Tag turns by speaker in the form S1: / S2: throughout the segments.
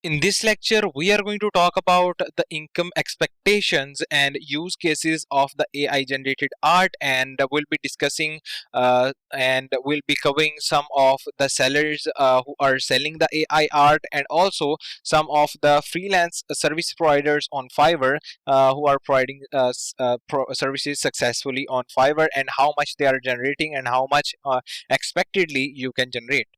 S1: In this lecture, we are going to talk about the income expectations and use cases of the AI generated art, and we'll be discussing and we'll be covering some of the sellers who are selling the AI art, and also some of the freelance service providers on Fiverr who are providing services successfully on Fiverr, and how much they are generating and how much expectedly you can generate.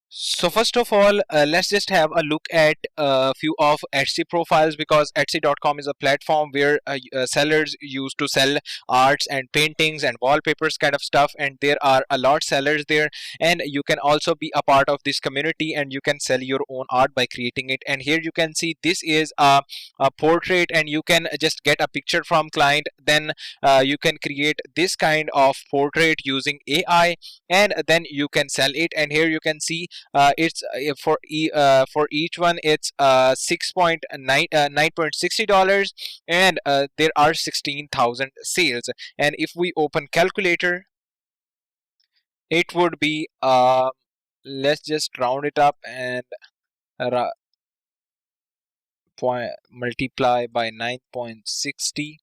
S1: So first of all, let's just have a look at a few of Etsy profiles, because Etsy.com is a platform where sellers used to sell arts and paintings and wallpapers kind of stuff, and there are a lot sellers there, and you can also be a part of this community and you can sell your own art by creating it. And here you can see this is a portrait, and you can just get a picture from client, then you can create this kind of portrait using AI, and then you can sell it. And here you can see it's for each one it's 9.60 dollars, and there are 16,000 sales. And if we open calculator, it would be let's just round it up and ra- multiply by 9.60,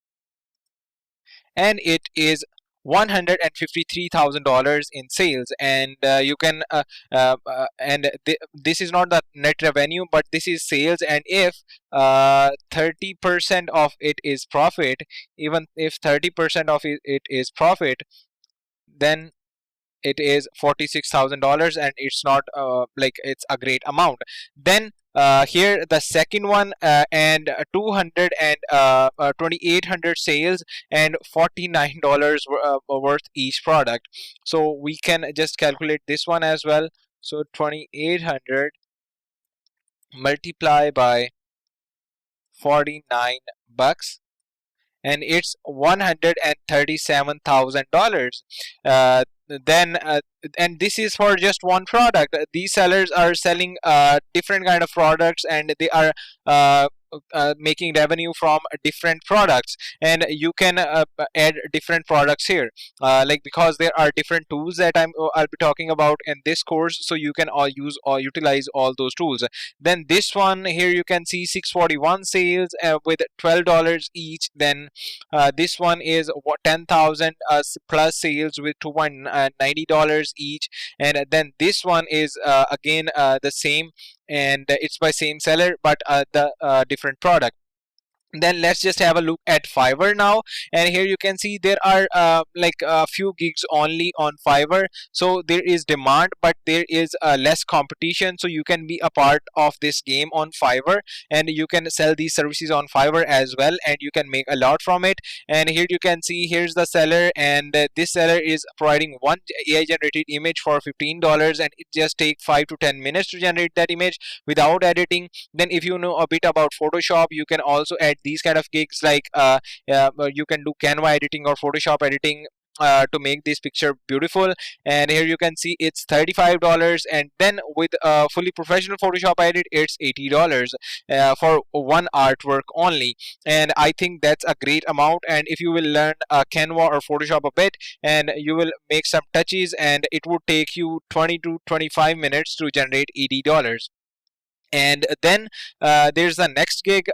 S1: and it is $153,000 in sales. And you can and this is not the net revenue, but this is sales. And if 30% of it is profit, even if 30% of it is profit, then it is $46,000, and it's not like it's a great amount. Then here the second one, and 200 and 2800 sales and $49 worth each product. So we can just calculate this one as well. So 2800 multiply by 49 bucks, and it's $137,000. Then and this is for just one product. These sellers are selling different kind of products, and they are making revenue from different products. And you can add different products here, like, because there are different tools that I'll be talking about in this course, so you can all use or utilize all those tools. Then this one here you can see 641 sales with $12 each. Then this one is 10,000 plus sales with $290 each. And then this one is again the same, and it's by same seller, but the different product. Then let's just have a look at Fiverr now. And here you can see there are like a few gigs only on Fiverr, so there is demand but there is less competition, so you can be a part of this game on Fiverr, and you can sell these services on Fiverr as well, and you can make a lot from it. And here you can see here's the seller, and this seller is providing one AI generated image for $15, and it just takes 5 to 10 minutes to generate that image without editing. Then if you know a bit about Photoshop, you can also add these kind of gigs, like you can do Canva editing or Photoshop editing to make this picture beautiful. And here you can see it's $35, and then with fully professional Photoshop edit it's $80 for one artwork only. And I think that's a great amount. And if you will learn Canva or Photoshop a bit, and you will make some touches, and it would take you 20 to 25 minutes to generate $80. And then there's the next gig,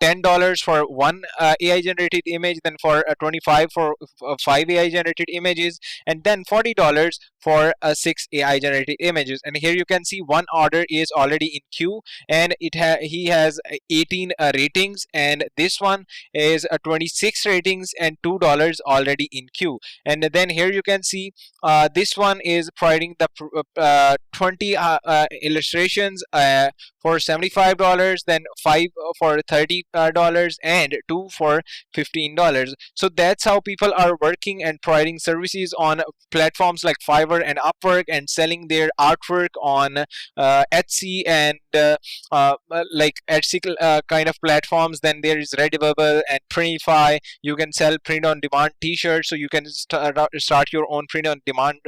S1: $10 for one AI generated image, then for 25 for 5 AI generated images, and then $40 for 6 AI generated images. And here you can see one order is already in queue, and he has 18 ratings, and this one is 26 ratings and $2 already in queue. And then here you can see this one is providing the 20 illustrations for $75, then 5 for $30, and 2 for $15. So that's how people are working and providing services on platforms like Fiverr and Upwork, and selling their artwork on Etsy and like Etsy kind of platforms. Then there is Redbubble and Printify. You can sell print on demand t-shirts, so you can start your own print on demand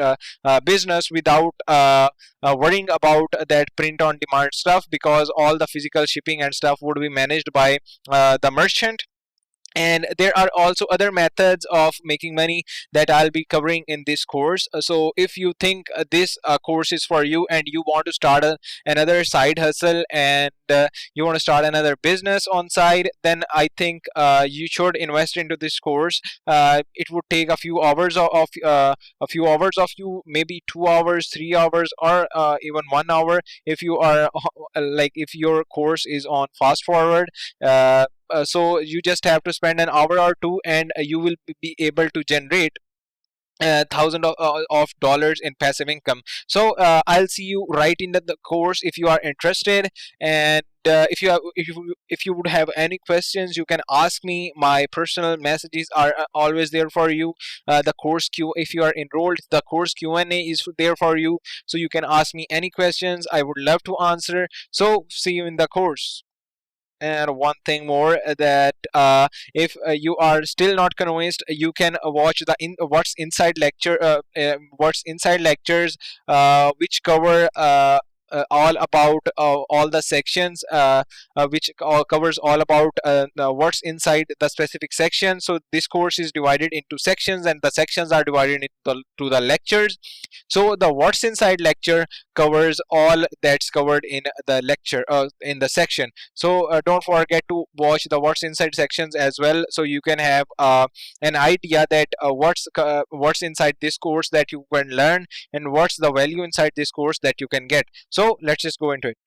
S1: business without worrying about that print on demand stuff, because all the physical shipping and stuff would be managed by the merchant. And there are also other methods of making money that I'll be covering in this course. So if you think this course is for you and you want to start another side hustle, and you want to start another business on side, then I think you should invest into this course. It would take a few hours of you, maybe 2 hours, 3 hours, or even 1 hour if you are like if your course is on fast forward. So you just have to spend an hour or two, and you will be able to generate thousand of dollars in passive income. So I'll see you right in the course if you are interested. And if you would have any questions, you can ask me. My personal messages are always there for you. The course q If you are enrolled, the course Q&A is there for you, so you can ask me any questions. I would love to answer. So see you in the course. And one thing more, that if you are still not convinced, you can watch the what's inside lectures, which cover all about all the sections, which covers all about what's inside the specific section. So this course is divided into sections, and the sections are divided into the lectures. So the what's inside lecture covers all that's covered in the lecture, in the section. So don't forget to watch the what's inside sections as well, so you can have an idea that what's inside this course that you can learn, and what's the value inside this course that you can get. So let's just go into it.